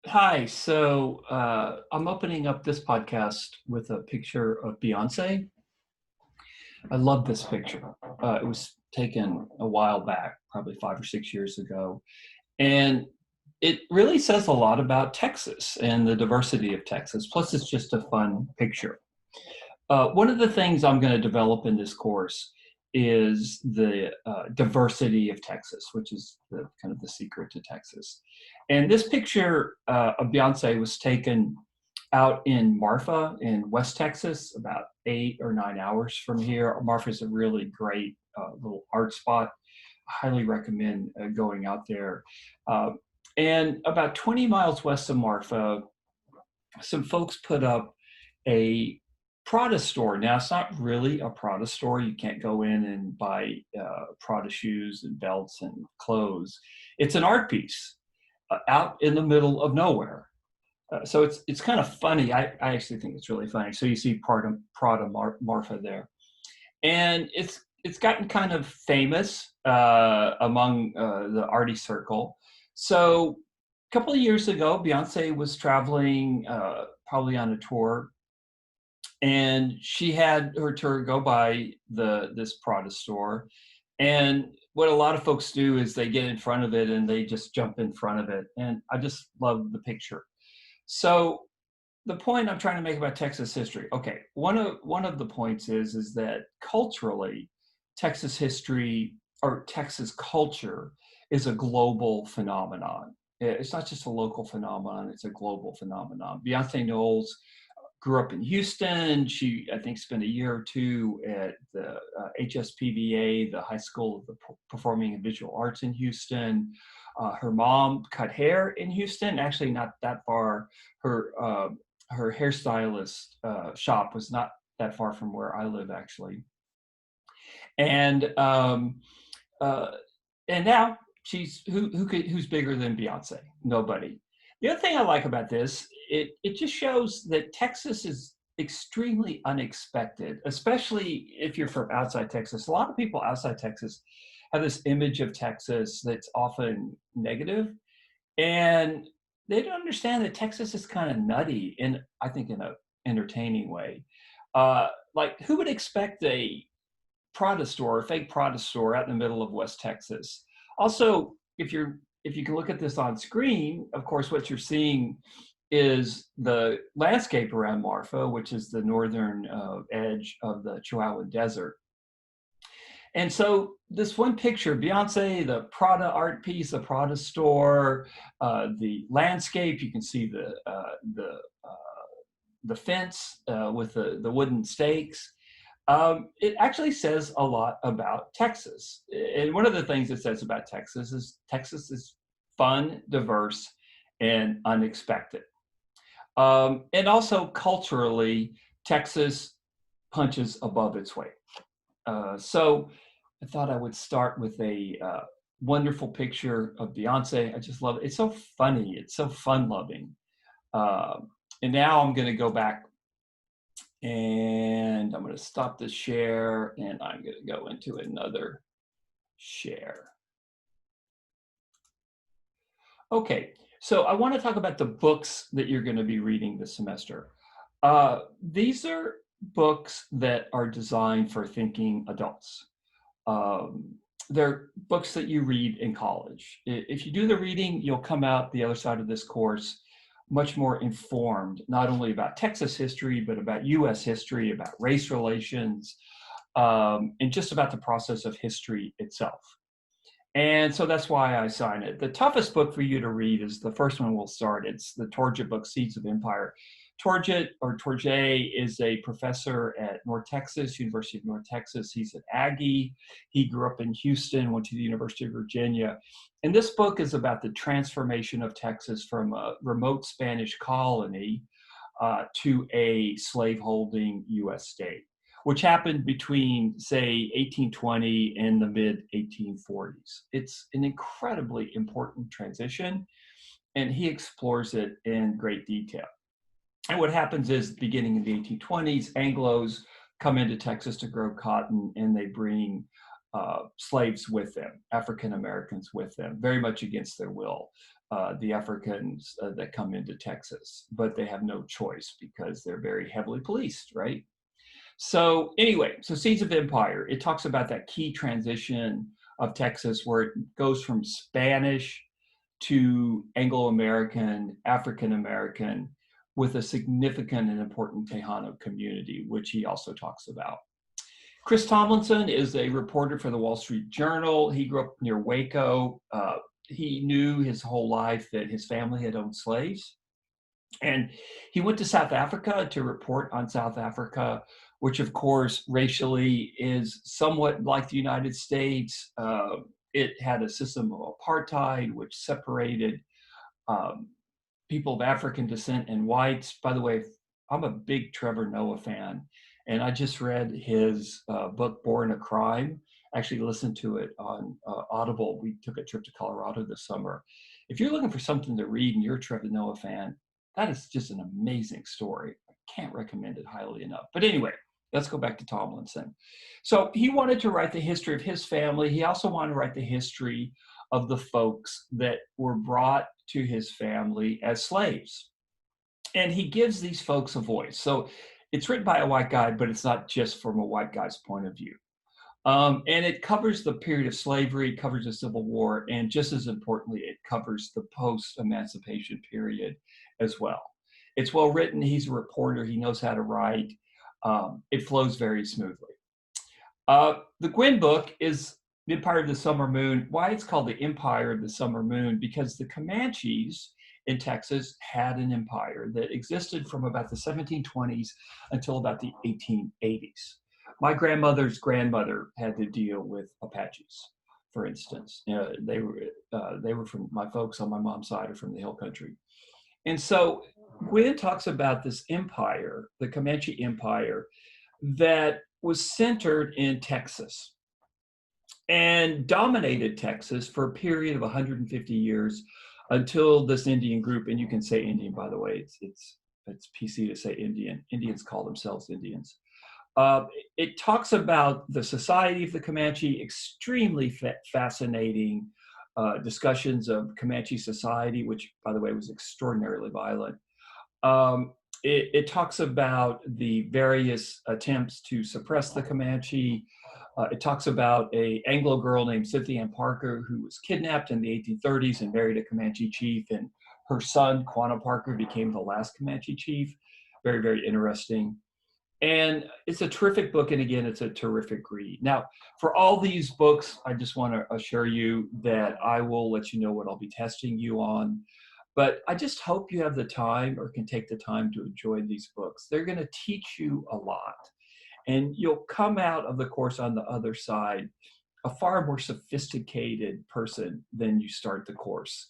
Hi. I'm opening up this podcast with a picture of Beyonce. I love this picture. It was taken a while back, probably 5 or 6 years ago. And it really says a lot about Texas and the diversity of Texas. Plus, it's just a fun picture. One of the things I'm going to develop in this course is the diversity of Texas, which is kind of the secret to Texas. And this picture of Beyonce was taken out in Marfa in West Texas, about 8 or 9 hours from here. Marfa is a really great little art spot. I highly recommend going out there. Uh, and about 20 miles west of Marfa, some folks put up a Prada store. Now, it's not really a Prada store. You can't go in and buy Prada shoes and belts and clothes. It's an art piece out in the middle of nowhere. So it's kind of funny. I actually think it's really funny. So you see Marfa there, and it's gotten kind of famous among the arty circle. So a couple of years ago, Beyonce was traveling, probably on a tour, and she had her tour go by this Prada store. And what a lot of folks do is they get in front of it and they just jump in front of it. And I just love the picture. So the point I'm trying to make about Texas history. Okay, one of the points is that culturally, Texas history or Texas culture is a global phenomenon. It's not just a local phenomenon; it's a global phenomenon. Beyonce Knowles grew up in Houston. She, I think, spent a year or two at the HSPVA, the High School of the Performing and Visual Arts in Houston. Her mom cut hair in Houston, actually not that far. Her hairstylist shop was not that far from where I live, actually. And uh, and now who's bigger than Beyonce? Nobody. The other thing I like about this, it just shows that Texas is extremely unexpected, especially if you're from outside Texas. A lot of people outside Texas have this image of Texas that's often negative, and they don't understand that Texas is kind of nutty in, I think, in a entertaining way. Like, who would expect a Prada store, a fake Prada store out in the middle of West Texas? Also, if you can look at this on screen, of course, what you're seeing is the landscape around Marfa, which is the northern edge of the Chihuahuan Desert. And so this one picture, Beyonce, the Prada art piece, the Prada store, the landscape, you can see the fence with the wooden stakes. It actually says a lot about Texas. And one of the things it says about Texas is fun, diverse, and unexpected. And also culturally, Texas punches above its weight. So I thought I would start with a wonderful picture of Beyonce. I just love it. It's so funny. It's so fun loving. Uh, and now I'm going to go back and I'm going to stop the share and I'm going to go into another share. Okay, so I want to talk about the books that you're going to be reading this semester. These are books that are designed for thinking adults. Um, they're books that you read in college. If you do the reading, you'll come out the other side of this course much more informed, not only about Texas history, but about US history, about race relations, and just about the process of history itself. And so that's why I assign it. The toughest book for you to read is the first one we'll start. It's the Torjet book, Seeds of Empire. Torjet is a professor at North Texas, University of North Texas. He's an Aggie. He grew up in Houston, went to the University of Virginia. And this book is about the transformation of Texas from a remote Spanish colony to a slaveholding U.S. state, which happened between, say, 1820 and the mid 1840s. It's an incredibly important transition, and he explores it in great detail. And what happens is, beginning in the 1820s, Anglos come into Texas to grow cotton, and they bring slaves with them, African Americans with them, very much against their will. The Africans that come into Texas, but they have no choice because they're very heavily policed, right? So anyway, so Seeds of Empire, it talks about that key transition of Texas where it goes from Spanish to Anglo-American, African-American, with a significant and important Tejano community, which he also talks about. Chris Tomlinson is a reporter for the Wall Street Journal. He grew up near Waco. He knew his whole life that his family had owned slaves. And he went to South Africa to report on South Africa, which of course racially is somewhat like the United States. It had a system of apartheid, which separated people of African descent and whites. By the way, I'm a big Trevor Noah fan, and I just read his book, Born a Crime. Actually listened to it on Audible. We took a trip to Colorado this summer. If you're looking for something to read and you're a Trevor Noah fan, that is just an amazing story. I can't recommend it highly enough. But anyway, let's go back to Tomlinson. So he wanted to write the history of his family. He also wanted to write the history of the folks that were brought to his family as slaves. And he gives these folks a voice. So it's written by a white guy, but it's not just from a white guy's point of view. And it covers the period of slavery, it covers the Civil War, and just as importantly, it covers the post-emancipation period as well. It's well written. He's a reporter. He knows how to write. It flows very smoothly. The Gwynn book is The Empire of the Summer Moon. Why it's called The Empire of the Summer Moon? Because the Comanches in Texas had an empire that existed from about the 1720s until about the 1880s. My grandmother's grandmother had to deal with Apaches, for instance. They were from, my folks on my mom's side are from the Hill Country. And so Gwynn talks about this empire, the Comanche Empire, that was centered in Texas and dominated Texas for a period of 150 years until this Indian group, and you can say Indian, by the way, it's PC to say Indian. Indians call themselves Indians. It talks about the society of the Comanche, extremely fascinating discussions of Comanche society, which, by the way, was extraordinarily violent. It talks about the various attempts to suppress the Comanche. It talks about an Anglo girl named Cynthia Ann Parker who was kidnapped in the 1830s and married a Comanche chief, and her son, Quanah Parker, became the last Comanche chief. Very, very interesting. And it's a terrific book, and again, it's a terrific read. Now, for all these books, I just want to assure you that I will let you know what I'll be testing you on. But I just hope you have the time or can take the time to enjoy these books. They're going to teach you a lot. And you'll come out of the course on the other side a far more sophisticated person than you start the course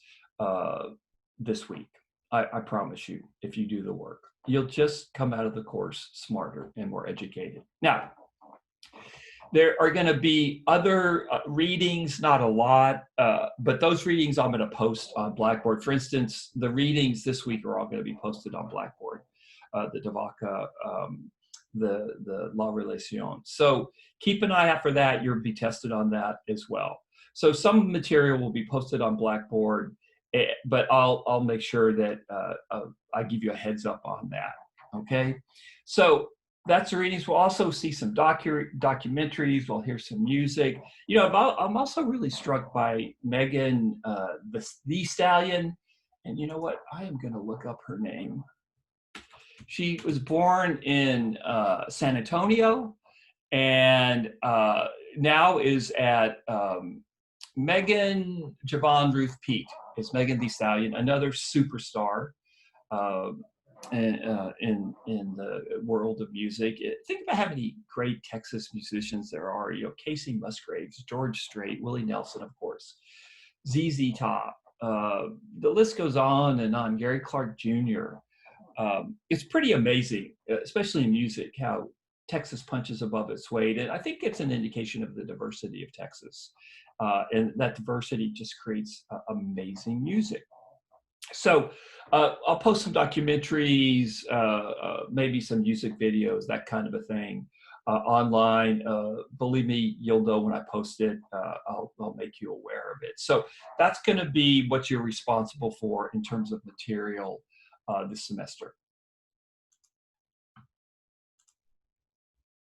this week. I promise you, if you do the work. You'll just come out of the course smarter and more educated. Now, there are going to be other readings, not a lot, but those readings I'm going to post on Blackboard. For instance, the readings this week are all going to be posted on Blackboard, the Devaka, the La Relation. So keep an eye out for that. You'll be tested on that as well. So some material will be posted on Blackboard, but I'll make sure that I give you a heads up on that, okay? So that's the readings. We'll also see some documentaries. We'll hear some music. You know, I'm also really struck by Megan the Stallion. And you know what? I am going to look up her name. She was born in San Antonio and now is at Megan Javon Ruth Pete. It's Megan Thee Stallion, another superstar in the world of music. Think about how many great Texas musicians there are. You know, Casey Musgraves, George Strait, Willie Nelson, of course, ZZ Top. The list goes on and on. Gary Clark Jr. It's pretty amazing, especially in music, how Texas punches above its weight. And I think it's an indication of the diversity of Texas. And that diversity just creates amazing music. So I'll post some documentaries, maybe some music videos, that kind of a thing. online. Believe me, you'll know when I post it. I'll make you aware of it. So that's going to be what you're responsible for in terms of material this semester.